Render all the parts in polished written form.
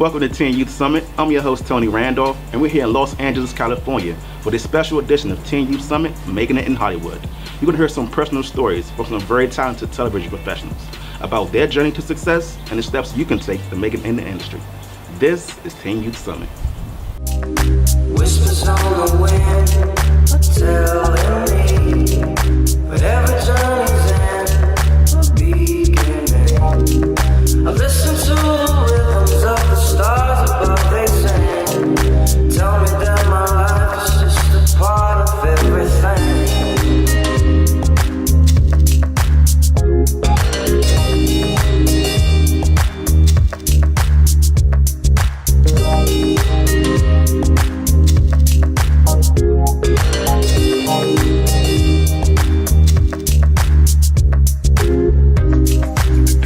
Welcome to Teen Youth Summit. I'm your host, Tony Randolph, and we're here in Los Angeles, California for this special edition of Teen Youth Summit, Making It in Hollywood. You're going to hear some personal stories from some very talented television professionals about their journey to success and the steps you can take to make it in the industry. This is Teen Youth Summit. Whispers on the wind are telling me whatever journey's in a beginning. I listen to the rhythms of the stars above, they sing. Tell me that my life is just a part of everything.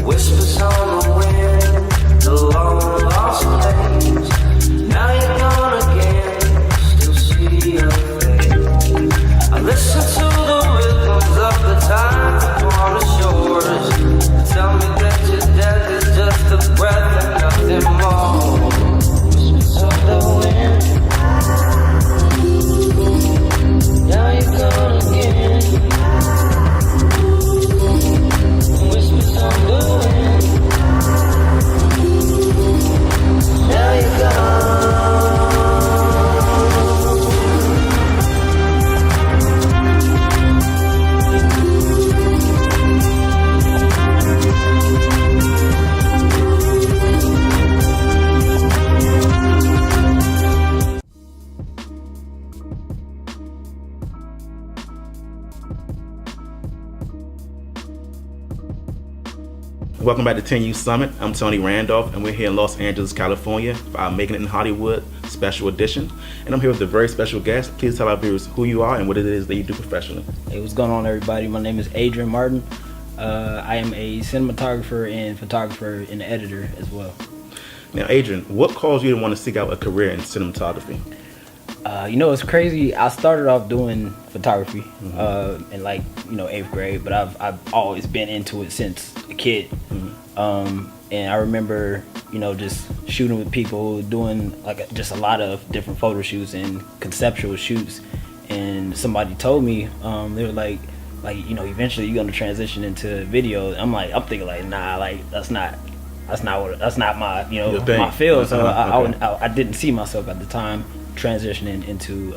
Whispers on the wind, the long lost place. Now you're gone again, still see your face. I listen to the rhythms of the tide upon the shores. Tell me that your death is just a breath and nothing more. Whispers on the wind, now you're gone again. Whispers on the wind, now you're gone. Welcome back to Teen Youth Summit. I'm Tony Randolph, and we're here in Los Angeles, California for our Making It in Hollywood special edition. And I'm here with a very special guest. Please tell our viewers who you are and what it is that you do professionally. Hey, what's going on, everybody? My name is Adrian Martin. I am a cinematographer and photographer and editor as well. Now, Adrian, what caused you to want to seek out a career in cinematography? It's crazy. I started off doing photography in 8th grade, but I've always been into it since a kid. And I remember, just shooting with people, doing just a lot of different photo shoots and conceptual shoots. And somebody told me, they were like, eventually you're gonna transition into video. I'm thinking nah, that's not my, my field. So I didn't see myself at the time transitioning into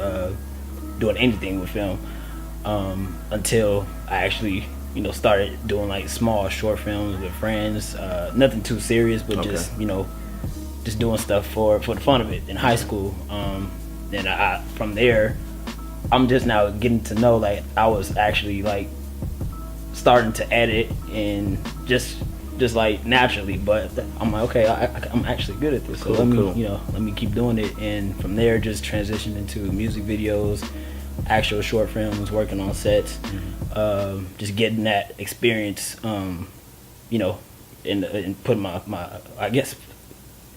doing anything with film until I actually started doing small short films with friends, nothing too serious, but just doing stuff for the fun of it in high school. Then I from there I'm just now getting to know I was actually starting to edit and just naturally, but I'm okay, I'm actually good at this, so let me keep doing it. And from there just transitioned into music videos, actual short films, working on sets, just getting that experience, and putting my I guess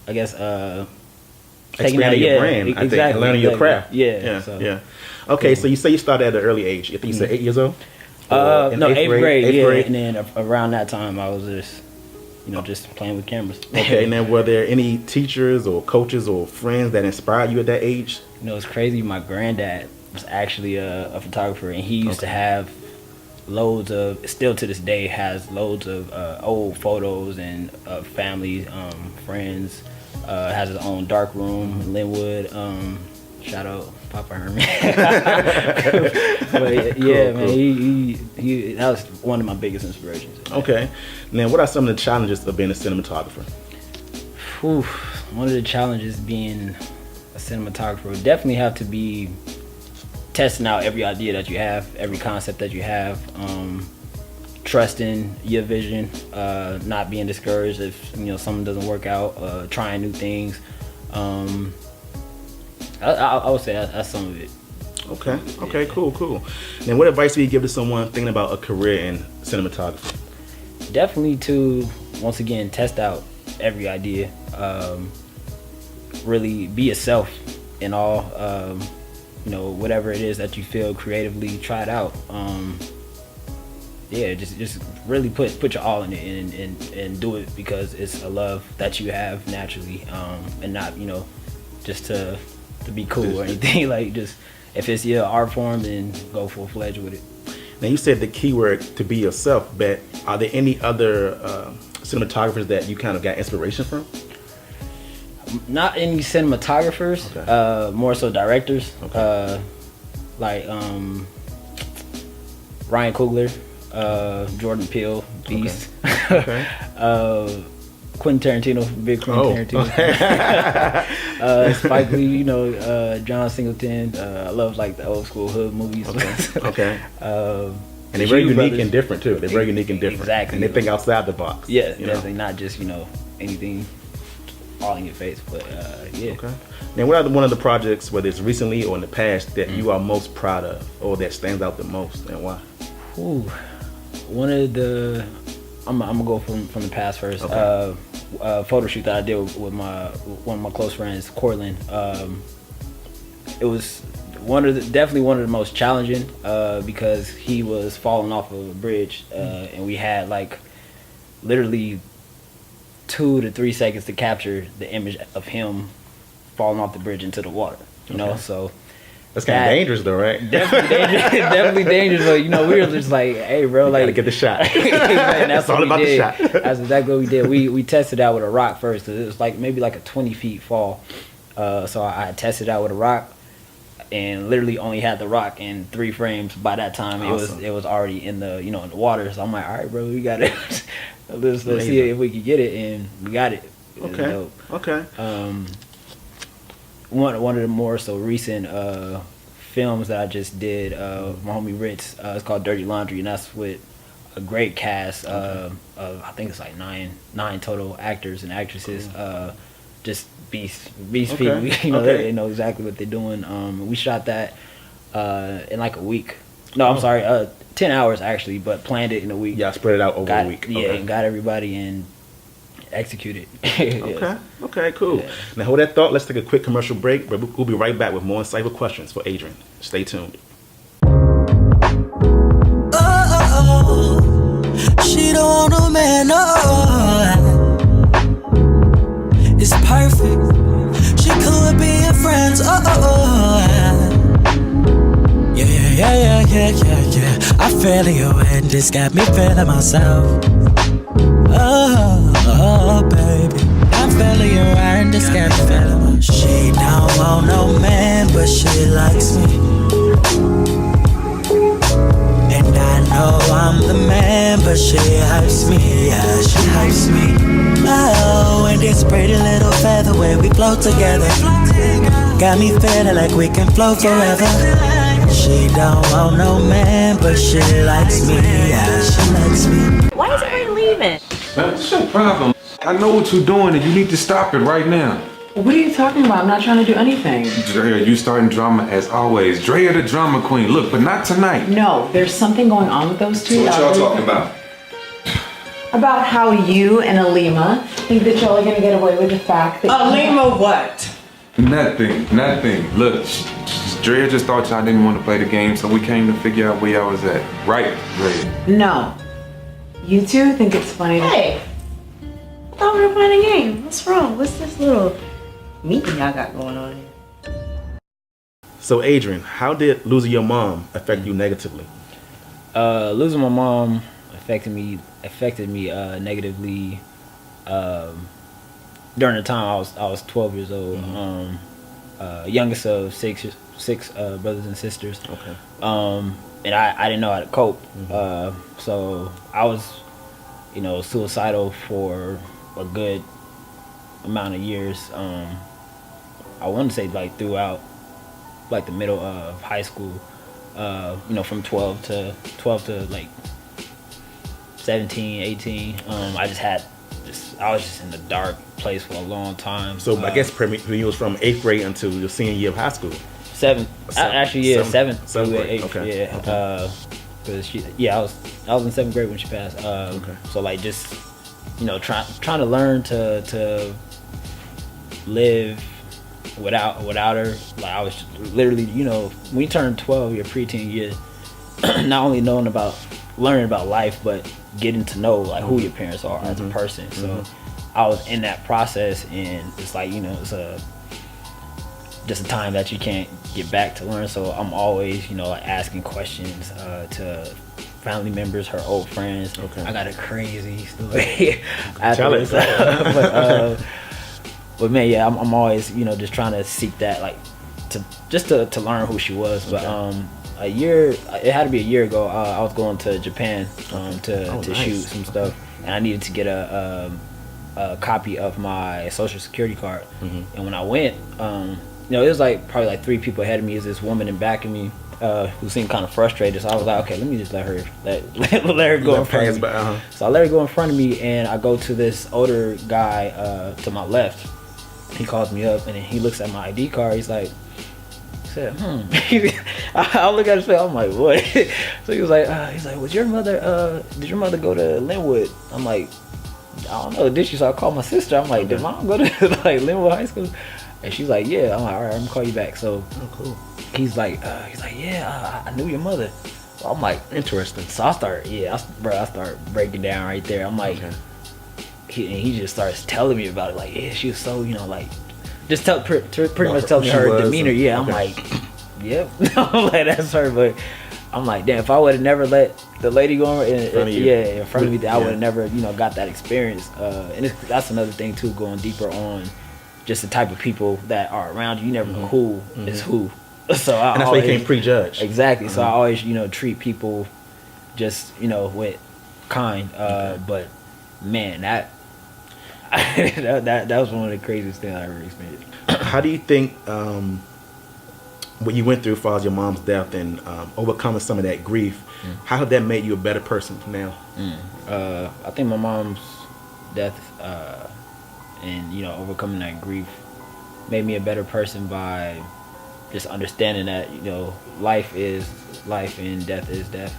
expanding your brand, exactly, I think, learning your craft. Yeah. Okay, so you say you started at an early age. I think you said 8 years old? No, eighth grade. Eighth grade. And then around that time I was just playing with cameras. Okay, and then were there any teachers or coaches or friends that inspired you at that age? It's crazy. My granddad was actually a photographer, and he used to have loads of, still to this day has loads of old photos and family, friends. Has his own dark room in Linwood. Shout out Papa Herman. But yeah, man, he that was one of my biggest inspirations. Okay, now what are some of the challenges of being a cinematographer? One of the challenges being a cinematographer would definitely have to be testing out every idea that you have, every concept that you have, trusting your vision, not being discouraged if something doesn't work out, trying new things. I would say that's some of it. Okay, cool. Now, what advice do you give to someone thinking about a career in cinematography? Definitely to, once again, test out every idea. Really be yourself in all. Whatever it is that you feel creatively, try it out. yeah, just really put your all in it and do it because it's a love that you have naturally, and not, you know, just to be cool or anything. Like, just if it's your art form, then go full fledged with it. Now you said the keyword to be yourself, but are there any other cinematographers that you kind of got inspiration from? Not any cinematographers, Okay. More so directors. Okay. Like Ryan Coogler, Jordan Peele, Beast, Okay. Quentin Tarantino, big Quentin Tarantino. Okay. Spike Lee, you know, John Singleton. I love like the old school hood movies. Okay. And And they're very unique and different too. They're very unique and different. Exactly. And they think outside the box. Yeah, you know? definitely not just, you know, anything all in your face, but yeah. Okay. Now, what are one of the projects, whether it's recently or in the past, that you are most proud of, or that stands out the most, and why? Ooh, one of the I'm gonna go from the past first. Okay. Photo shoot that I did with one of my close friends, Cortland. It was definitely one of the most challenging because he was falling off of a bridge, and we had like literally 2 to 3 seconds to capture the image of him falling off the bridge into the water. You know, so. That's kind of dangerous, though, right? Definitely dangerous. Definitely dangerous. But, you know, we were just like, hey, bro, like, gotta get the shot. And that's all what about we did. the shot. That's exactly what we did. We tested out with a rock first because it was like maybe like a 20 feet fall. So I tested out with a rock and literally only had the rock in 3 frames. By that time, Awesome. it was already in the, you know, in the water. So I'm like, all right, bro, we got it. let's see if we can get it, and we got it. It was dope. Okay. One of the more so recent films that I just did, my homie Ritz, it's called Dirty Laundry, and that's with a great cast of I think it's like nine total actors and actresses. Just beast people. You know, they know exactly what they're doing. We shot that in like a week. No, I'm sorry, 10 hours actually, but planned it in a week. Yeah, spread it out over a week. Yeah, and got everybody and executed. Okay, cool. Yeah. Now hold that thought. Let's take a quick commercial break, but we'll be right back with more insightful questions for Adrian. Stay tuned. She don't want no man, no. It's perfect. She could be your friends, Yeah. I feel you, and this got me feeling myself. Oh, baby. I'm feeling you, and this got me feeling myself. She don't want no man, but she likes me. And I know I'm the man, but she hypes me, yeah, she hypes me. Oh, and this pretty little featherweight, we float together. Got me feeling like we can float forever. She don't want no man, but she likes me, yeah, she likes me. Why is everybody leaving? Man, it's your problem. I know what you're doing and you need to stop it right now. What are you talking about? I'm not trying to do anything. Drea, you starting drama as always. Drea the drama queen. Look, but not tonight. No, there's something going on with those two. What y'all talking about? About how you and Alima think that y'all are gonna get away with the fact that Alima what? Nothing. Look, Drea just thought y'all didn't want to play the game, so we came to figure out where y'all was at. Right, Drea? No. You two think it's funny that Hey, I thought we were playing a game. What's wrong? What's this little meeting y'all got going on here? So Adrian, how did losing your mom affect you negatively? Losing my mom affected me negatively during the time I was 12 years old. Youngest of six brothers and sisters. Okay. And I didn't know how to cope. So I was, you know, suicidal for a good amount of years. I want to say like throughout like the middle of high school. You know, from 12 to like 17, 18. I was just in the dark place for a long time. So I guess when you was from 8th grade until your senior year of high school. Seventh Seventh through grade, 8th. okay. Yeah. Cause I was in 7th grade when she passed. Okay. So like just, you know, trying to learn to live without her. Like I was literally, you know, when you turn 12, your preteen year, not only knowing about learning about life, but getting to know like who your parents are as a person. So I was in that process, and it's like, it's just a time that you can't get back to learn. So I'm always, like asking questions to family members, her old friends. Okay. I got a crazy story after this. But man, yeah, I'm always, just trying to seek that, like, to learn who she was. But it had to be a year ago. I was going to Japan to shoot some stuff, and I needed to get a copy of my social security card. And when I went, it was like probably like 3 people ahead of me. Is this woman in back of me who seemed kind of frustrated. So I was like, okay, let me just let her go in front of me. So I let her go in front of me, and I go to this older guy to my left. He calls me up, and then he looks at my ID card. He's like, I look at his face. I'm like, what? So he was like, was your mother? Did your mother go to Linwood? I'm like, I don't know. Did she? So I called my sister. I'm like, did mom go to like Linwood High School? And she's like, yeah. I'm like, all right, I'm gonna call you back. So cool. He's like, yeah, I knew your mother. So I'm like, interesting. So I start breaking down right there. I'm like, he just starts telling me about it. Like, yeah, she was so, like, just pretty much telling me her demeanor. Yeah, I'm like, yep. I'm like, that's her. But I'm like, damn, if I would have never let the lady go in front of me, I would have never, got that experience. And that's another thing too, going deeper on just the type of people that are around you. You never know who is who. So and that's why you can't prejudge. Exactly. So I always, treat people just, with kind. But man, that was one of the craziest things I ever experienced. How do you think what you went through as far as your mom's death and overcoming some of that grief, how have that made you a better person now? I think my mom's death and overcoming that grief made me a better person by just understanding that life is life and death is death.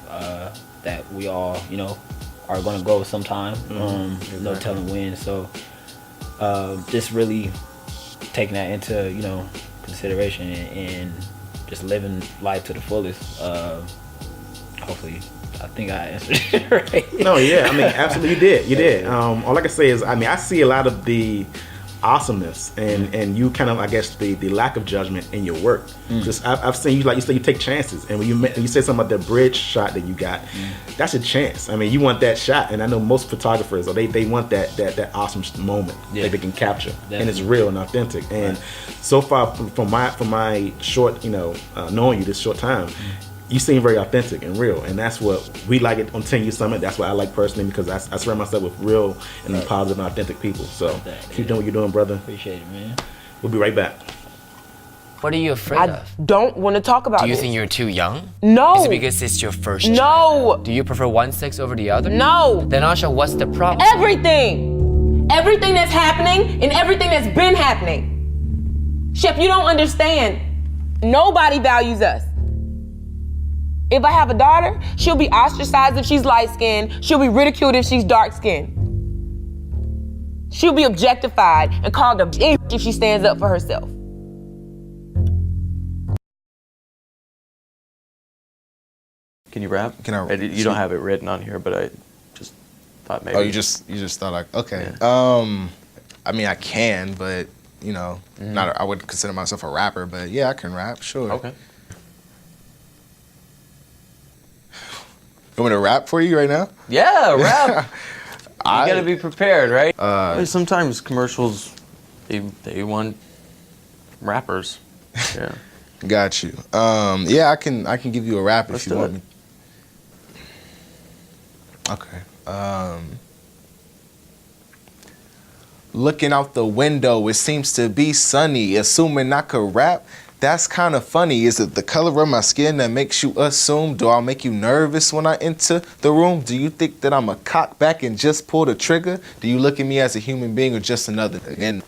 That we all are gonna go sometime. No telling when. So just really taking that into consideration and just living life to the fullest. Hopefully, I think I answered it right. No, yeah, I mean, absolutely, you did. All I can say is, I see a lot of the awesomeness and you kind of, I guess, the lack of judgment in your work. Just I've seen you, like you said, you take chances, and when you said something about the bridge shot that you got, that's a chance. I mean, you want that shot, and I know most photographers, or they want that awesome moment that they can capture. Definitely. And it's real and authentic. And so far from my short, knowing you this short time, you seem very authentic and real, and that's what we like it on 10 Youth Summit. That's what I like personally, because I surround myself with real and positive and authentic people. So keep doing what you're doing, brother. Appreciate it, man. We'll be right back. What are you afraid of? I don't want to talk about it. Do you think you're too young? No. Is it because it's your first No. child? Do you prefer one sex over the other? No. Then Asha, what's the problem? Everything. Everything that's happening and everything that's been happening. Shep, you don't understand. Nobody values us. If I have a daughter, she'll be ostracized if she's light-skinned. She'll be ridiculed if she's dark-skinned. She'll be objectified and called a bitch if she stands up for herself. Can you rap? Can I? You don't have it written on here, but I just thought maybe. Oh, you just thought like, okay. Yeah. I mean, I can, but not. I wouldn't consider myself a rapper, but yeah, I can rap, sure. Okay. You want me to rap for you right now? Yeah, rap. You gotta be prepared, right? Sometimes commercials, they want rappers. Yeah. Got you. Yeah, I can give you a rap if you want me. Okay. Looking out the window, it seems to be sunny. Assuming I could rap, that's kind of funny. Is it the color of my skin that makes you assume? Do I make you nervous when I enter the room? Do you think that I'm a cock back and just pull the trigger? Do you look at me as a human being or just another? Again.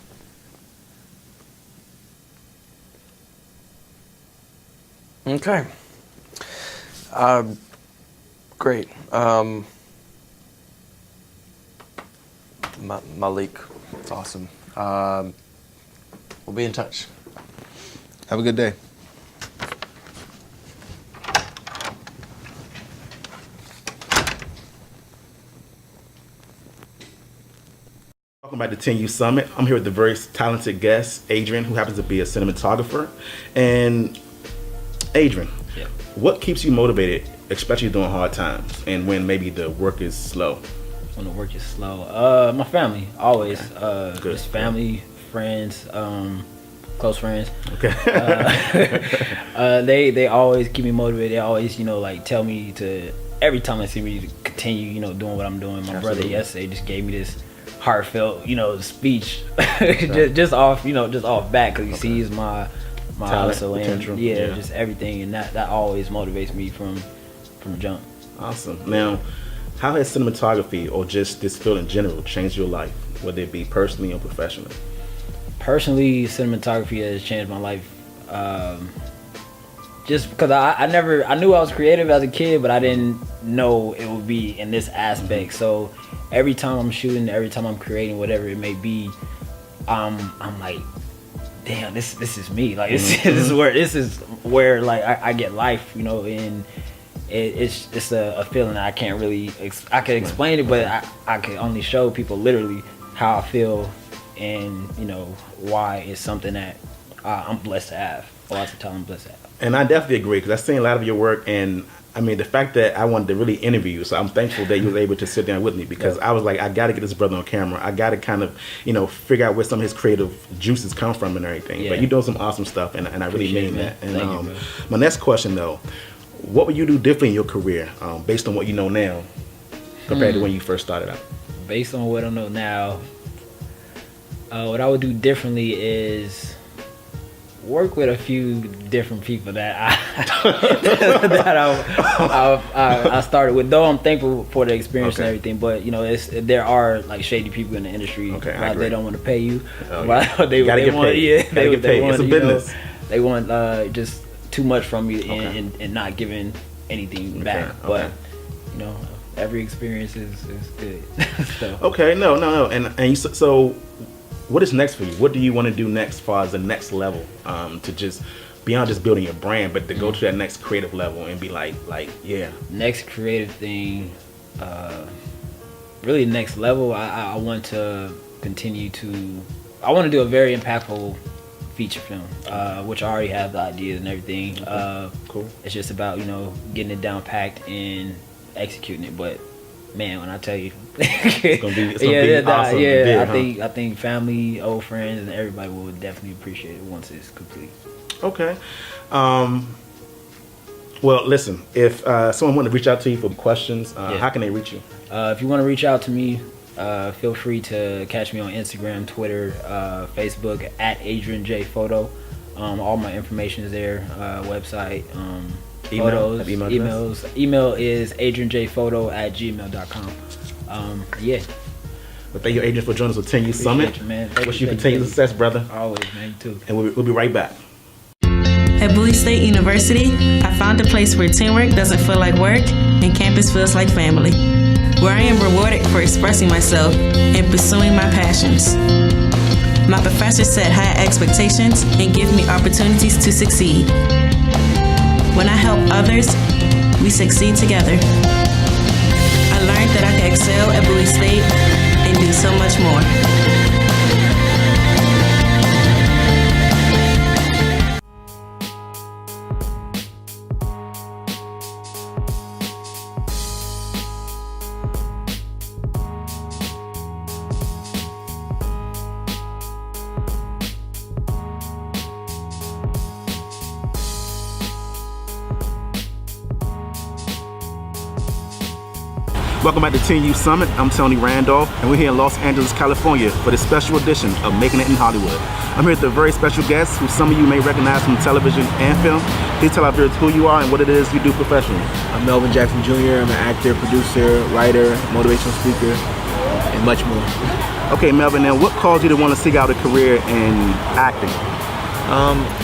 Okay. Great. Malik. Awesome. We'll be in touch. Have a good day. Welcome back to 10U Summit. I'm here with the very talented guest, Adrian, who happens to be a cinematographer. And Adrian, what keeps you motivated, especially during hard times and when maybe the work is slow? When the work is slow, my family, always. Good. Just family, friends, close friends. Okay. They always keep me motivated. They always, like tell me to, every time they see me, to continue, doing what I'm doing. My brother yesterday just gave me this heartfelt, speech, just off bat, because he sees my hustle and just everything, and that always motivates me from jump. Awesome. Now, how has cinematography or just this field in general changed your life, whether it be personally or professionally? Personally, cinematography has changed my life. Just because I knew I was creative as a kid, but I didn't know it would be in this aspect. So every time I'm shooting, every time I'm creating, whatever it may be, I'm like, damn, this is me. Like this is where like I get life, and it's a feeling that I can't really I can explain it, but I can only show people literally how I feel, and why it's something that I'm blessed to have. Lots of time I'm blessed to have. And I definitely agree, because I've seen a lot of your work, and I mean, the fact that I wanted to really interview you, so I'm thankful that you was able to sit down with me, because I was like, I got to get this brother on camera. I got to kind of, figure out where some of his creative juices come from and everything. Yeah. But you're doing some awesome stuff, and I really mean that. And Thank you, my next question, though, what would you do differently in your career, based on what you know now, compared to when you first started out? Based on what I know now, what I would do differently is work with a few different people that I started with. Though I'm thankful for the experience and everything, but there are like shady people in the industry. They don't want to pay you. They want It's a business. They want just too much from you and not giving anything back. But every experience is good. So. Okay, no, and so. What is next for you? What do you want to do next, as far as the next level, to just beyond just building your brand, but to go to that next creative level and be like, next creative thing, really next level. I want to continue to. I want to do a very impactful feature film, which I already have the ideas and everything. Cool. It's just about getting it down packed and executing it, but. Man, when I tell you, it's gonna be awesome. I think family, old friends, and everybody will definitely appreciate it once it's complete. Okay. Well, listen, if someone want to reach out to you for questions, how can they reach you? If you want to reach out to me, feel free to catch me on Instagram, Twitter, Facebook at Adrian J Photo. All my information is there. Website. Photos, email is adrianjphoto@gmail.com. Well, thank you, Adrian, for joining us with 10U Summit. Wish you continued success, brother. Always, man, too. And we'll be right back. At Bowie State University, I found a place where teamwork doesn't feel like work and campus feels like family, where I am rewarded for expressing myself and pursuing my passions. My professors set high expectations and give me opportunities to succeed. When I help others, we succeed together. I learned that I can excel at Bowie State and do so much more. Welcome back to 10U Summit. I'm Tony Randolph, and we're here in Los Angeles, California for this special edition of Making It in Hollywood. I'm here with a very special guest who some of you may recognize from television and film. Please tell our viewers who you are and what it is you do professionally. I'm Melvin Jackson Jr. I'm an actor, producer, writer, motivational speaker, and much more. Okay, Melvin, now what caused you to want to seek out a career in acting?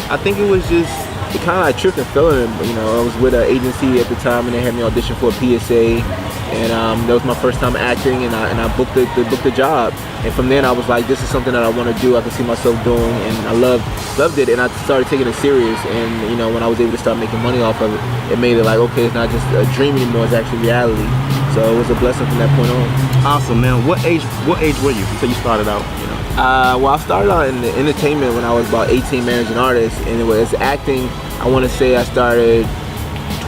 I think it was just kind of like tripped and fell in. I was with an agency at the time, and they had me audition for a PSA. And that was my first time acting, and I booked the job. And from then I was like, this is something that I want to do. I can see myself doing, and I loved it. And I started taking it serious. And when I was able to start making money off of it, it made it like, okay, it's not just a dream anymore. It's actually reality. So it was a blessing from that point on. Awesome, man. What age were you? You said you started out, you know. Well, I started out in the entertainment when I was about 18, managing artists, and it was acting. I want to say I started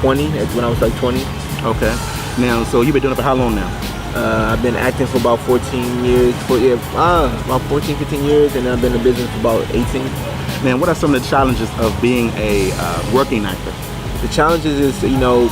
20. That's when I was like 20. Okay. Now, so you've been doing it for how long now? I've been acting for about 14 years. About 14, 15 years, and I've been in business for about 18. Man, what are some of the challenges of being a working actor? The challenges is,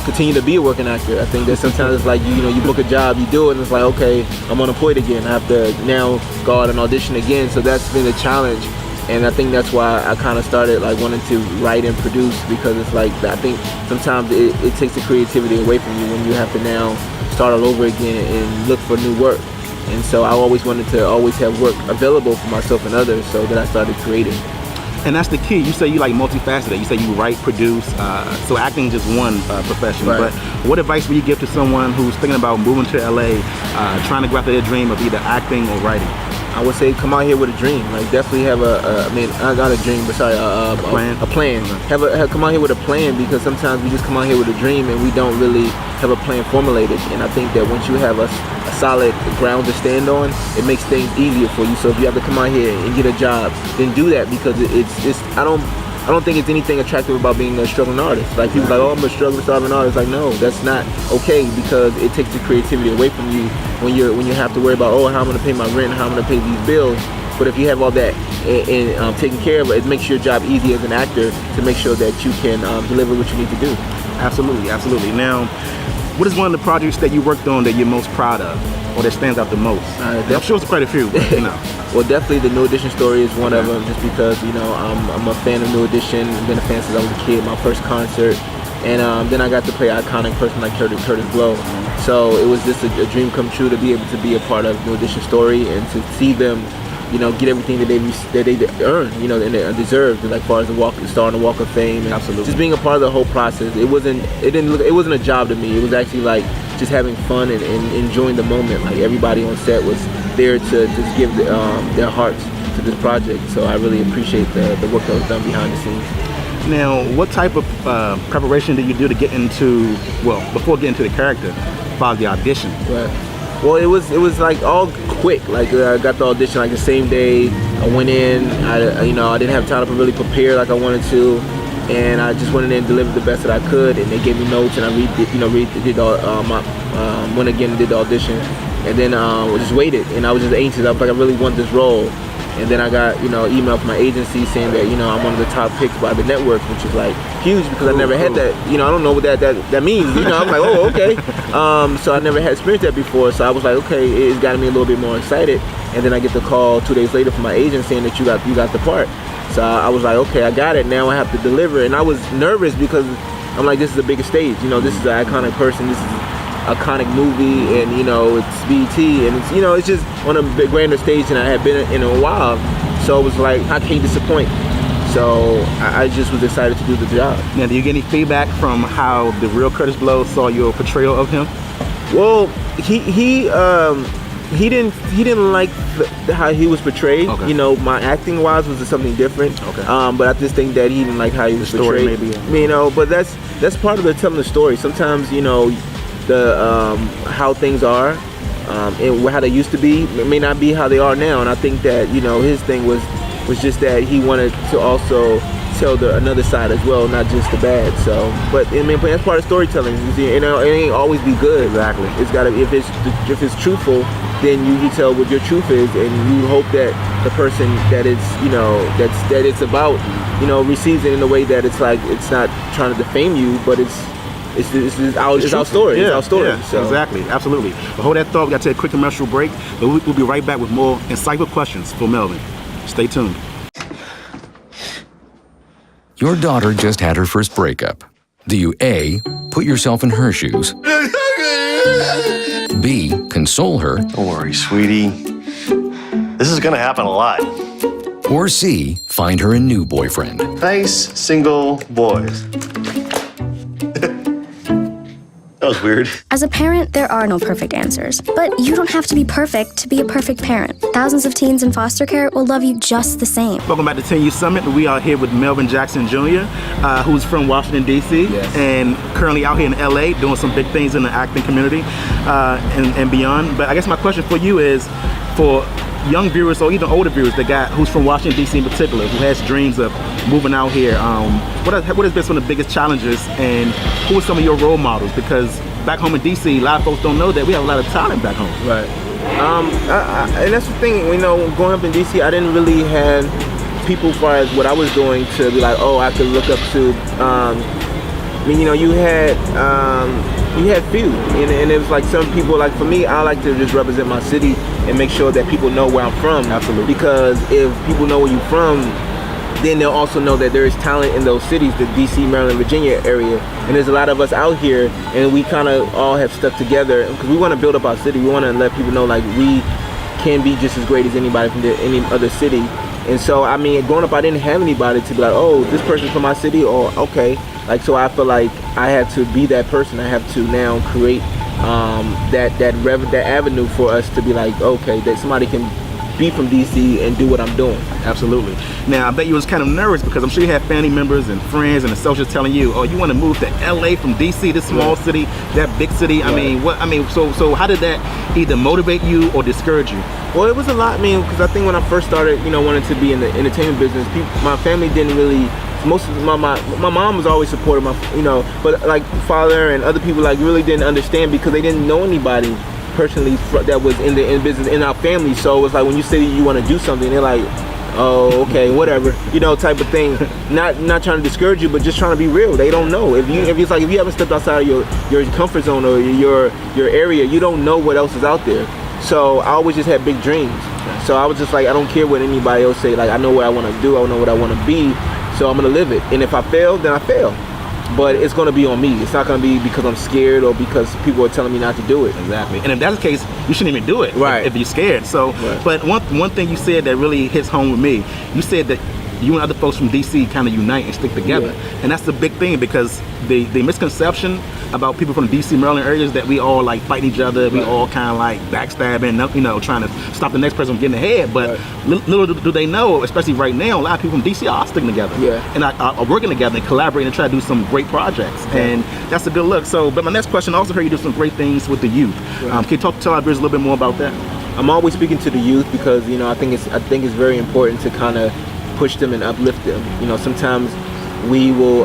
continue to be a working actor. I think that sometimes it's like, you book a job, you do it, and it's like, okay, I'm unemployed again. I have to now go out and audition again. So that's been a challenge. And I think that's why I kind of started like wanting to write and produce, because it's like, I think sometimes it takes the creativity away from you when you have to now start all over again and look for new work. And so I always wanted to always have work available for myself and others, so that I started creating. And that's the key. You say you like multifaceted. You say you write, produce. So acting is just one profession. Right. But what advice would you give to someone who's thinking about moving to LA, trying to go after their dream of either acting or writing? I would say come out here with a dream. Like definitely have not a dream, but sorry, a plan. Come out here with a plan, because sometimes we just come out here with a dream and we don't really have a plan formulated. And I think that once you have a solid ground to stand on, it makes things easier for you. So if you have to come out here and get a job, then do that, because I don't think it's anything attractive about being a struggling artist. Like people are like, oh, I'm a struggling, starving artist. Like, no, that's not okay, because it takes the creativity away from you when you have to worry about, oh, how I'm gonna pay my rent, how I'm gonna pay these bills. But if you have all that and taken care of, it makes your job easy as an actor to make sure that you can deliver what you need to do. Absolutely, absolutely. Now, what is one of the projects that you worked on that you're most proud of, or that stands out the most? I'm sure it's quite a few, but, Well, definitely the New Edition story is one of them, just because I'm a fan of New Edition. I've been a fan since I was a kid. My first concert, and then I got to play an iconic person like Curtis Blow. So it was just a dream come true to be able to be a part of New Edition story and to see them, get everything that they earned, and deserved, like far as the star on the Walk of Fame. And absolutely. Just being a part of the whole process. It wasn't a job to me. It was actually like just having fun and enjoying the moment. Like everybody on set was there to just give their hearts to this project. So I really appreciate the work that was done behind the scenes. Now, what type of preparation did you do to get into, before getting to the character, for the audition? Right. Well, it was like all quick. Like I got the audition like the same day. I went in. I didn't have time to really prepare like I wanted to, and I just went in there and delivered the best that I could. And they gave me notes, and I went again and did the audition, and then just waited. And I was just anxious. I was like, I really want this role. And then I got email from my agency saying that I'm one of the top picks by the network, which is like huge, because I never had that. I don't know what that means. I'm like, oh, okay. So I never had experienced that before. So I was like, okay, it's got me a little bit more excited. And then I get the call 2 days later from my agent saying that you got the part. So I was like, okay, I got it. Now I have to deliver. And I was nervous because I'm like, this is a bigger stage. This is an iconic person. This is iconic movie, and it's BET, and it's just on a big grander stage than I had been in a while. So it was like, how can you disappoint? So I just was excited to do the job. Now, do you get any feedback from how the real Curtis Blow saw your portrayal of him? Well, he didn't like how he was portrayed. Okay. My acting wise was something different. Okay. But I just think that he didn't like how he was portrayed. Maybe. But that's part of telling the story. Sometimes the how things are and how they used to be may not be how they are now, and I think that his thing was just that he wanted to also tell another side as well, not just the bad. So, but that's part of storytelling. It ain't always be good. Exactly. It's gotta, if it's truthful, then you tell what your truth is, and you hope that the person that it's about receives it in a way that it's like it's not trying to defame you, but it's our story. Yeah, it's our story. Yeah, so. Exactly, absolutely. But hold that thought. We got to take a quick commercial break, but we'll be right back with more insightful questions for Melvin. Stay tuned. Your daughter just had her first breakup. Do you A, put yourself in her shoes? B, console her? Don't worry, sweetie. This is gonna happen a lot. Or C, find her a new boyfriend? Nice single boys. That was weird. As a parent, there are no perfect answers, but you don't have to be perfect to be a perfect parent. Thousands of teens in foster care will love you just the same. Welcome back to 10 Youth Summit. We are here with Melvin Jackson Jr., who's from Washington, D.C., and currently out here in L.A. doing some big things in the acting community and beyond. But I guess my question for you is, for young viewers or even older viewers who's from Washington, D.C. in particular, who has dreams of moving out here, what has been some of the biggest challenges, and who are some of your role models? Because back home in D.C., a lot of folks don't know that we have a lot of talent back home. Right. And that's the thing, growing up in D.C., I didn't really have people as far as what I was doing to be like, oh, I could look up to. You had few, and it was like some people, like for me, I like to just represent my city and make sure that people know where I'm from. Absolutely. Because if people know where you're from, then they'll also know that there is talent in those cities, the DC, Maryland, Virginia area. And there's a lot of us out here, and we kind of all have stuck together because we want to build up our city. We want to let people know like we can be just as great as anybody from any other city. And so, growing up, I didn't have anybody to be like, oh, this person's from my city, or okay. So I feel like I had to be that person. I have to now create that avenue for us to be like, okay, that somebody can be from DC and do what I'm doing. Absolutely. Now, I bet you was kind of nervous because I'm sure you had family members and friends and associates telling you, oh, you want to move to LA from DC, this small city, that big city. Right. So how did that either motivate you or discourage you? Well, it was a lot, because I think when I first started, wanting to be in the entertainment business, my family didn't really. Most of my mom was always supportive, but like father and other people like really didn't understand because they didn't know anybody personally that was in the business in our family. So it was like when you say you want to do something, they're like, oh, okay, whatever, type of thing. Not trying to discourage you, but just trying to be real. They don't know. If you haven't stepped outside of your comfort zone or your area, you don't know what else is out there. So I always just had big dreams. So I was just like, I don't care what anybody else say. Like, I know what I want to do. I know what I want to be. So I'm gonna live it. And if I fail, then I fail. But it's gonna be on me. It's not gonna be because I'm scared or because people are telling me not to do it. Exactly. And if that's the case, you shouldn't even do it. Right. If you're scared. So, right. But one thing you said that really hits home with me, you said that you and other folks from DC kind of unite and stick together. Yeah. And that's the big thing, because the misconception about people from the DC, Maryland areas that we all like fighting each other, we all kind of like backstabbing, trying to stop the next person from getting ahead. But little do they know, especially right now, a lot of people from DC are sticking together and are working together and collaborating and trying to do some great projects. And that's a good look. So, but my next question, I also heard you do some great things with the youth. Can you tell our viewers a little bit more about that? I'm always speaking to the youth because I think it's very important to kind of push them and uplift them. Sometimes we will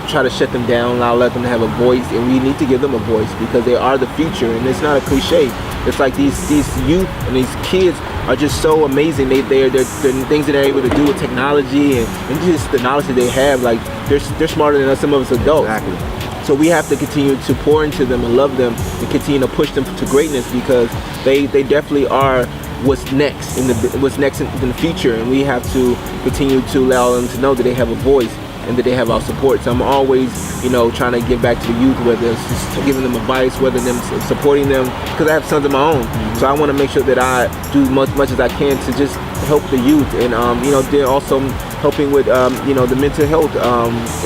try to shut them down, not let them have a voice, and we need to give them a voice because they are the future. And it's not a cliche. It's like these youth and these kids are just so amazing. They're things that they're able to do with technology and just the knowledge that they have. Like they're smarter than some of us adults. Exactly. So we have to continue to pour into them and love them and continue to push them to greatness because they definitely are what's next in the future, and we have to continue to allow them to know that they have a voice and that they have our support. So I'm always, trying to give back to the youth, whether it's just giving them advice, whether them supporting them, because I have sons of my own. So I want to make sure that I do much as I can to just help the youth, and they're also helping with the mental health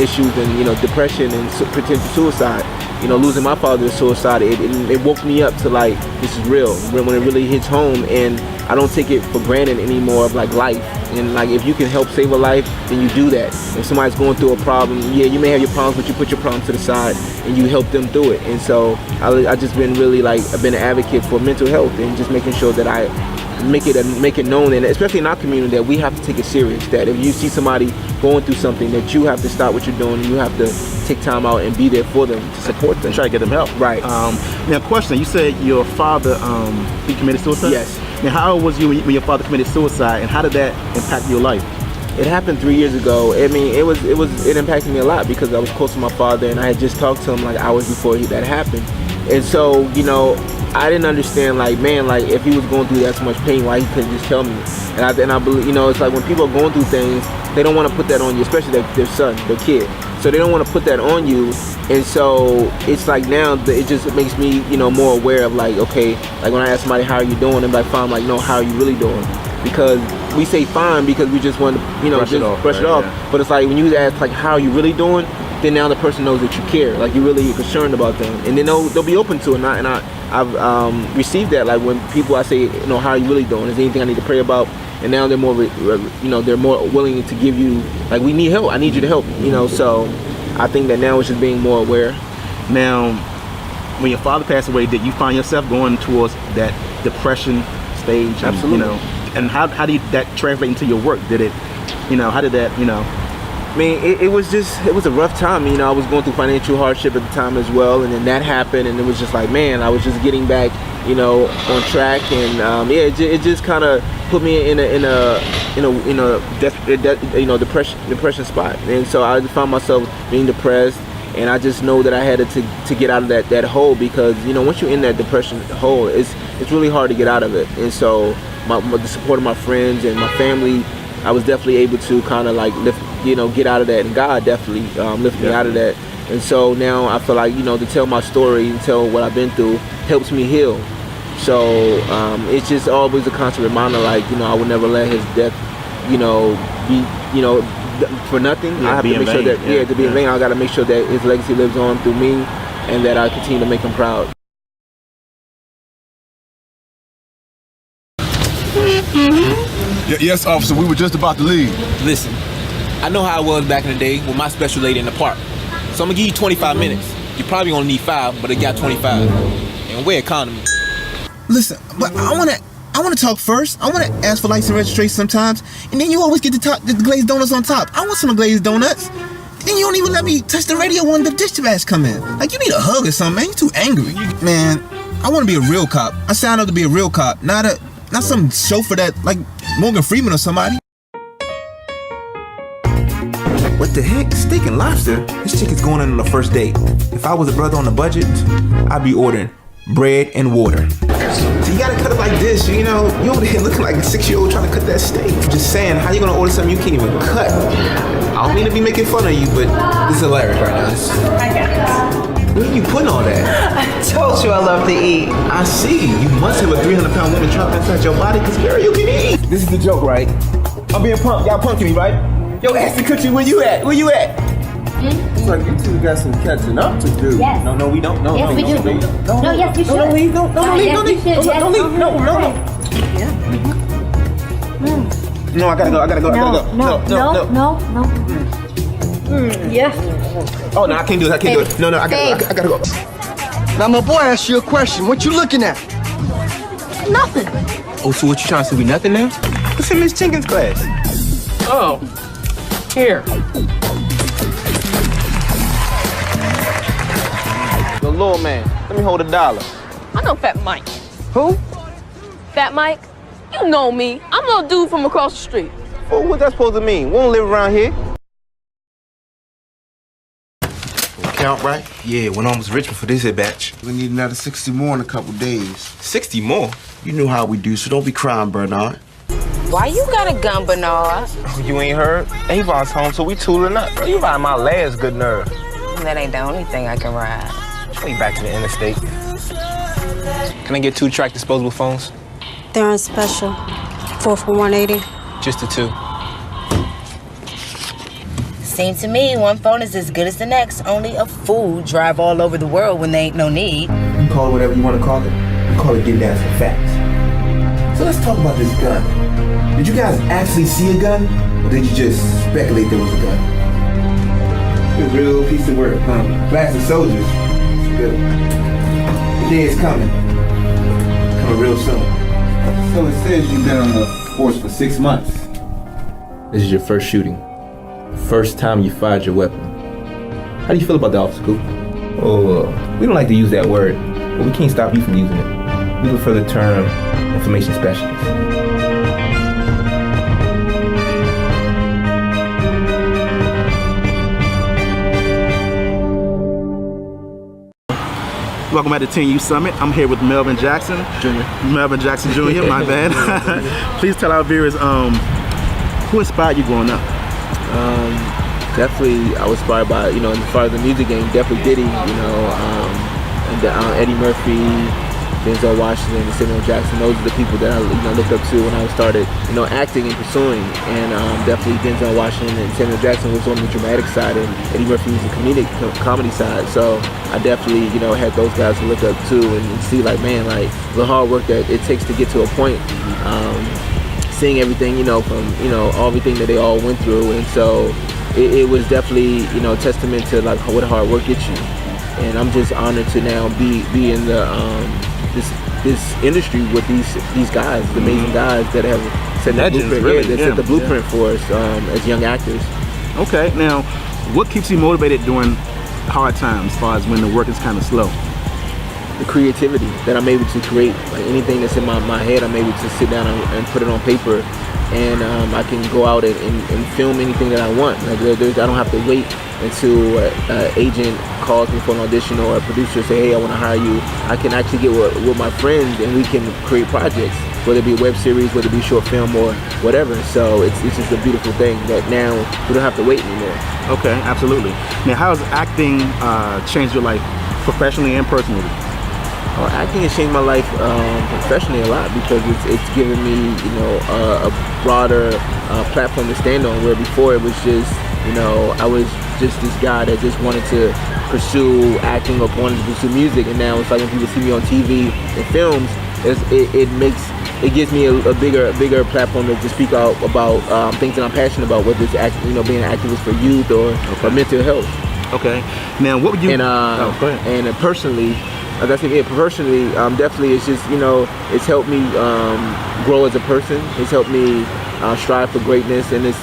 issues and depression and potential suicide. Losing my father to suicide, it woke me up to like, this is real, when it really hits home, and I don't take it for granted anymore of like life. And like, if you can help save a life, then you do that. If somebody's going through a problem, you may have your problems, but you put your problems to the side and you help them through it. And so I just been really I've been an advocate for mental health and just making sure that I make it known, and especially in our community, that we have to take it serious. That if you see somebody going through something, that you have to stop what you're doing and you have to take time out and be there for them, to support them, try to get them help. Right. Now, question: you said your father he committed suicide? Yes. Now, how old was you when your father committed suicide, and how did that impact your life? It happened 3 years ago. It impacted me a lot because I was close to my father, and I had just talked to him like hours before that happened. And so, I didn't understand, if he was going through that much pain, why he couldn't just tell me. And I believe, it's like when people are going through things, they don't want to put that on you, especially their son, their kid. So they don't want to put that on you. And so it's like now it just makes me, more aware of okay, when I ask somebody, how are you doing? And fine, no, how are you really doing? Because we say fine because we just want to, brush it off. Yeah. But it's like when you ask how are you really doing? then now the person knows that you care, like you're really concerned about them, and then they'll be open to it. And I've received that, like when people I say, you know, how are you really doing? Is there anything I need to pray about? And now they're more, they're more willing to give you, like, we need help. I need you to help, you know. So I think that now it's just being more aware. Now, when your father passed away, did you find yourself going towards that depression stage? And, Absolutely. You know, and how did that translate into your work? Did it, you know, how did that, you know? I mean, it was a rough time. You know, I was going through financial hardship at the time as well, and then that happened, and it was just like, man, I was just getting back, you know, on track, and it just kind of put me in a depression spot, and so I found myself being depressed, and I just know that I had to get out of that hole, because, you know, once you're in that depression hole, it's really hard to get out of it. And so the support of my friends and my family, I was definitely able to kind of like get out of that, and God definitely lifted me out of that. And so now I feel like, you know, to tell my story and tell what I've been through helps me heal. So it's just always a constant reminder, like, you know, I would never let his death, you know, be, you know, for nothing. I have to make sure that, to be in vain, I got to make sure that his legacy lives on through me, and that I continue to make him proud. Yes, officer, we were just about to leave. Listen, I know how I was back in the day with my special lady in the park. So I'm gonna give you 25 minutes. You probably gonna need 5, but I got 25. And we're economy. Listen, but I wanna talk first. I wanna ask for license registration sometimes, and then you always get the glazed donuts on top. I want some glazed donuts. Then you don't even let me touch the radio when the dispatch come in. Like, you need a hug or something, man. You're too angry. Man, I wanna be a real cop. I signed up to be a real cop, not some chauffeur that, like Morgan Freeman or somebody. What the heck? Steak and lobster? This chick is going in on the first date. If I was a brother on a budget, I'd be ordering bread and water. So you gotta cut it like this, you know? You over here looking like a 6-year-old trying to cut that steak. I'm just saying, how you gonna order something you can't even cut? I don't mean to be making fun of you, but this is hilarious right now. I got Where are you putting all that? I told you I love to eat. I see. You must have a 300-pound woman trapped inside your body, because girl, you can eat. This is the joke, right? I'm being punked. Y'all punking me, right? Yo, Ashton Kutcher, where you at? Where you at? It's like you two got some catching up to do. Yes. No, we don't. Yes, we do. No, yes, you should. Don't leave. Don't leave. Yes, you should. Yes. Don't leave. No. No, I gotta go. No. Yes. Oh, no, I can't do it. No, I gotta go. Now, my boy asked you a question. What you looking at? Nothing. Oh, so what you trying to say? We nothing now? What's in Miss Jenkins' class? Oh, here. The little man. Let me hold $1. I know Fat Mike. Who? Fat Mike? You know me. I'm a little dude from across the street. Oh, what's that supposed to mean? We don't live around here. Count right? Yeah, when I was rich before this hit batch. We need another 60 more in a couple days. 60 more? You know how we do, so don't be crying, Bernard. Why you got a gun, Bernard? You ain't heard? Avon's home, so we tooling up. Bro, you ride my last good nerve. That ain't the only thing I can ride. Way back to the interstate. Can I get 2 track disposable phones? They're on special. 4 for $180. Just the 2. Seems to me one phone is as good as the next. Only a fool drive all over the world when there ain't no need. You can call it whatever you want to call it. You call it getting down some facts. So let's talk about this gun. Did you guys actually see a gun? Or did you just speculate there was a gun? It's a real piece of work, huh? Class of soldiers. It's good. The day is coming. Coming real soon. So it says you've been on the force for 6 months. This is your first shooting. First time you fired your weapon. How do you feel about that, Officer Coop? Oh, we don't like to use that word, but we can't stop you from using it. We prefer the term information specialist. Welcome back to Teen Youth Summit. I'm here with Melvin Jackson Jr. Melvin Jackson Jr. My bad. Please tell our viewers who inspired you growing up. Definitely, I was inspired by, as far as the music game, definitely Diddy, and Eddie Murphy, Denzel Washington, and Samuel Jackson. Those are the people that I looked up to when I started acting and pursuing. And definitely Denzel Washington and Samuel Jackson was on the dramatic side, and Eddie Murphy was the comedy side. So I definitely had those guys to look up to and see like, man, like the hard work that it takes to get to a point. Seeing everything from everything that they all went through, and so it was definitely a testament to like what hard work gets you. And I'm just honored to now be in the this industry with these guys, the amazing guys that have set the blueprint, set the blueprint for us as young actors. Okay, now what keeps you motivated during hard times, as far as when the work is kind of slow? The creativity that I'm able to create, like anything that's in my head, I'm able to sit down and put it on paper, and I can go out and film anything that I want. Like I don't have to wait until an agent calls me for an audition or a producer say, hey, I want to hire you. I can actually get with my friends and we can create projects, whether it be a web series, whether it be short film or whatever. So it's just a beautiful thing that now we don't have to wait anymore. Okay, absolutely. Now, how has acting changed your life professionally and personally? Acting has changed my life professionally a lot because it's given me, a broader platform to stand on. Where before it was just, I was just this guy that just wanted to pursue acting or wanted to pursue music, and now it's like when people see me on TV and films, it gives me a bigger platform to speak out about things that I'm passionate about, whether it's being an activist for youth or mental health. Okay. Now, what would you? And go ahead. And personally, like I said, personally, definitely, it's just it's helped me grow as a person. It's helped me strive for greatness, and it's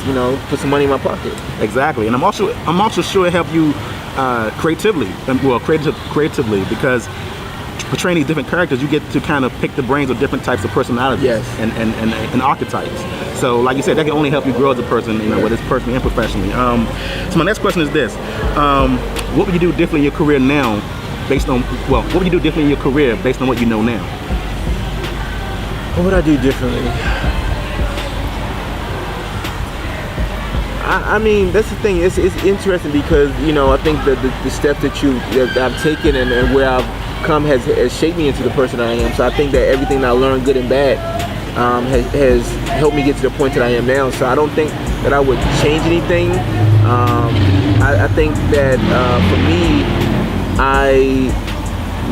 put some money in my pocket. Exactly, and I'm also sure it helped you creatively. Creatively, because portraying these different characters, you get to kind of pick the brains of different types of personalities and archetypes. So, like you said, that can only help you grow as a person, whether it's personally and professionally. So my next question is this: what would you do differently in your career now? What would you do differently in your career based on what you know now? What would I do differently? I mean, that's the thing. It's interesting because I think that the steps that I've taken and where I've come has shaped me into the person I am. So I think that everything that I learned, good and bad, has helped me get to the point that I am now. So I don't think that I would change anything. I think that for me, I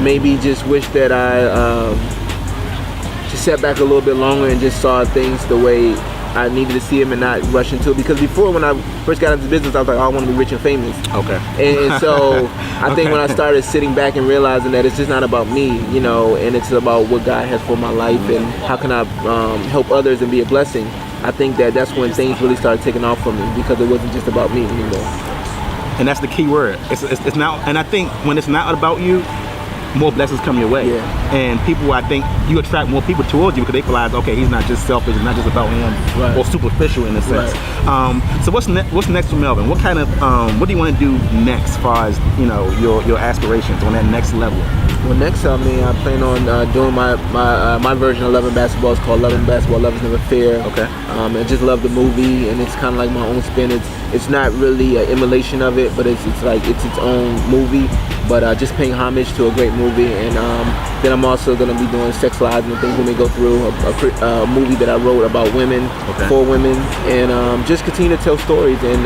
maybe just wish that I just sat back a little bit longer and just saw things the way I needed to see them and not rush into it. Because before, when I first got into business, I was like, I want to be rich and famous. Okay. And so I think when I started sitting back and realizing that it's just not about me, and it's about what God has for my life and how can I help others and be a blessing, I think that's when things really started taking off for me, because it wasn't just about me anymore. And that's the key word. It's not, and I think when it's not about you, more blessings come your way. Yeah. And people, I think you attract more people towards you because they realize, okay, he's not just selfish, it's not just about him, or superficial in a sense. Right. So what's next for Melvin? What kind of what do you want to do next, as far as your aspirations on that next level? Well, next, I plan on doing my version of Love and Basketball. It's called Love and Basketball, Love is Never Fair. Okay. I just love the movie, and it's kind of like my own spin. It's not really an emulation of it, but it's its own movie. But just paying homage to a great movie, and then I'm also going to be doing Sex Lives and Things Women Go Through, a movie that I wrote about women, for women, and just continue to tell stories, and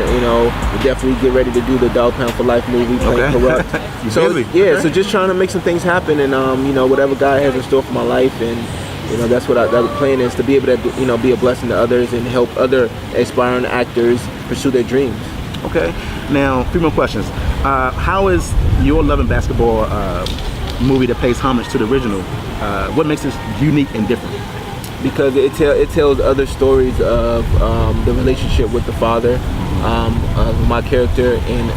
definitely get ready to do the Dog Pound for Life movie, playing Corrupt. So just trying to make some things happen, and whatever God has in store for my life, and that's what the plan is, to be able to be a blessing to others and help other aspiring actors pursue their dreams. Okay. Now, 3 more questions. How is your Love and Basketball movie that pays homage to the original, what makes it unique and different? Because it tells other stories of the relationship with the father, my character, and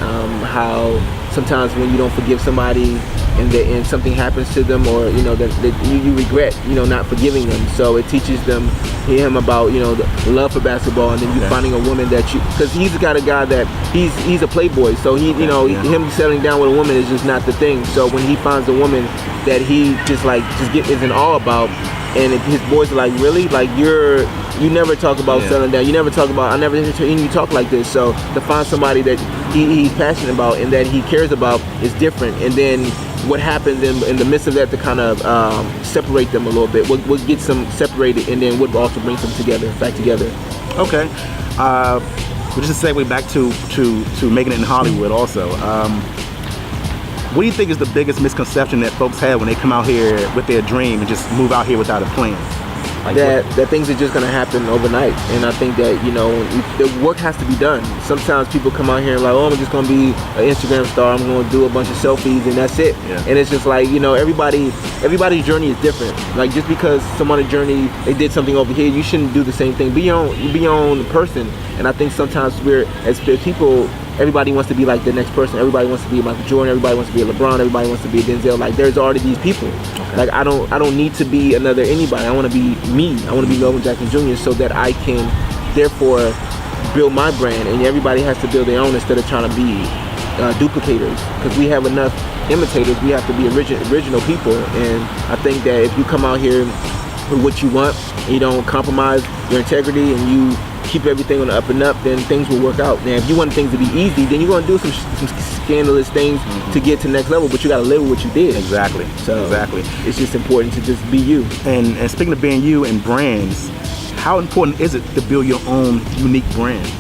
how sometimes when you don't forgive somebody and something happens to them, or that you regret not forgiving them. So it teaches him about the love for basketball, and then you finding a woman that because he's the kind of guy that he's a playboy, so him settling down with a woman is just not the thing. So when he finds a woman that he is in awe about, and his boys are like, really, like you never talk about settling down, you never talk about, I never hear you talk like this. So to find somebody that he's passionate about and that he cares about is different, and then what happens in the midst of that to kind of separate them a little bit. What gets them separated, and then what also brings them back together. Okay. We'll just segue back to making it in Hollywood also. What do you think is the biggest misconception that folks have when they come out here with their dream and just move out here without a plan? Like that things are just going to happen overnight, and I think that the work has to be done. Sometimes people come out here and like, oh, I'm just going to be an Instagram star, I'm going to do a bunch of selfies and that's it. Yeah. And it's just like, everybody's journey is different. Like, just because someone's journey, they did something over here, you shouldn't do the same thing. Be your own person. And I think sometimes as people, everybody wants to be like the next person. Everybody wants to be Michael Jordan. Everybody wants to be a LeBron. Everybody wants to be a Denzel. Like, there's already these people. Okay. Like, I don't need to be another anybody. I want to be me. I want to be Melvin Jackson Jr. so that I can, therefore, build my brand. And everybody has to build their own instead of trying to be duplicators. Because we have enough imitators. We have to be original people. And I think that if you come out here with what you want, and you don't compromise your integrity, and you keep everything on the up and up, then things will work out. Now, if you want things to be easy, then you're going to do some scandalous things to get to the next level, but you got to live with what you did. Exactly. So exactly. It's just important to just be you. And speaking of being you and brands, how important is it to build your own unique brand?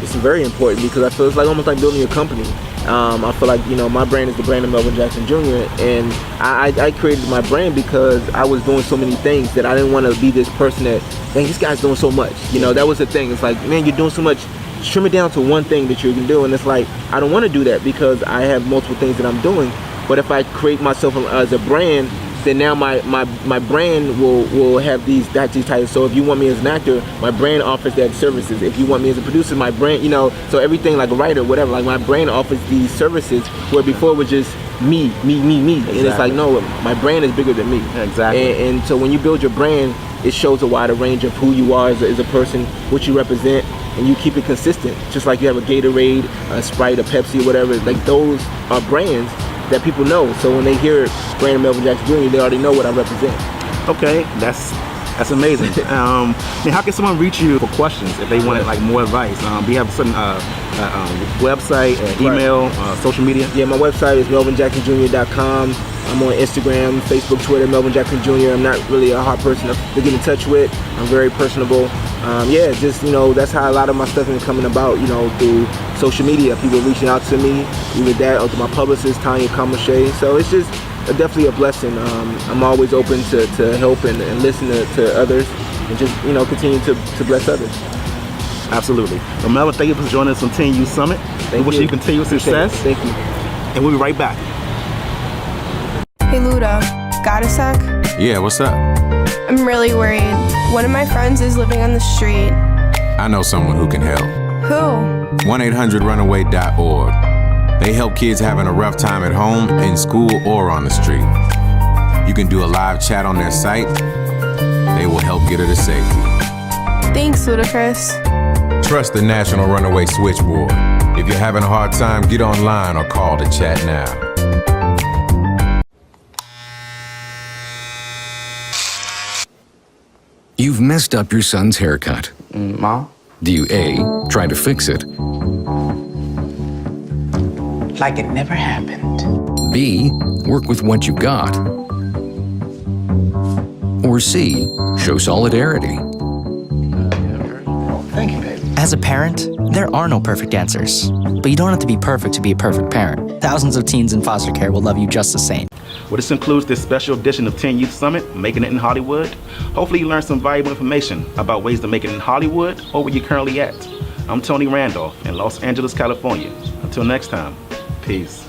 It's very important because I feel it's like almost like building a company. I feel like my brand is the brand of Melvin Jackson Jr. and I created my brand because I was doing so many things that I didn't want to be this person that, dang, this guy's doing so much. That was the thing. It's like, man, you're doing so much. Trim it down to one thing that you can do, and it's like I don't want to do that because I have multiple things that I'm doing. But if I create myself as a brand, then now my brand will have these titles. So if you want me as an actor, my brand offers that services. If you want me as a producer, my brand, so everything, like a writer, whatever, like my brand offers these services where before it was just me. Exactly. And it's like, no, my brand is bigger than me. Exactly. And so when you build your brand, it shows a wider range of who you are as a person, what you represent, and you keep it consistent. Just like you have a Gatorade, a Sprite, a Pepsi, whatever, like those are brands that people know. So when they hear brand of Melvin Jackson Jr., they already know what I represent. Okay, that's amazing. Now, how can someone reach you for questions if they wanted like more advice? Do you have a certain website, email, social media? Yeah, my website is melvinjacksonjr.com. I'm on Instagram, Facebook, Twitter, Melvin Jackson Jr. I'm not really a hard person to get in touch with. I'm very personable. That's how a lot of my stuff is coming about, through social media. People reaching out to me, either that or to my publicist, Tanya Kamache. So it's just definitely a blessing. I'm always open to help and listen to others and just, continue to bless others. Absolutely. Well, Melvin, thank you for joining us on Teen Youth Summit. We wish you continued success. Thank you. And we'll be right back. Hey Luda, got a sec? Yeah, what's up? I'm really worried. One of my friends is living on the street. I know someone who can help. Who? 1-800-RUNAWAY.org. They help kids having a rough time at home, in school, or on the street. You can do a live chat on their site. They will help get her to safety. Thanks, Ludacris. Trust the National Runaway Switchboard. If you're having a hard time, get online or call to chat now. You've messed up your son's haircut. Mom? Do you A, try to fix it? Like it never happened. B, work with what you got? Or C, show solidarity? Thank you, baby. As a parent, there are no perfect answers. But you don't have to be perfect to be a perfect parent. Thousands of teens in foster care will love you just the same. Well, this concludes this special edition of Teen Youth Summit, Making It in Hollywood. Hopefully you learned some valuable information about ways to make it in Hollywood or where you're currently at. I'm Tony Randolph in Los Angeles, California. Until next time, peace.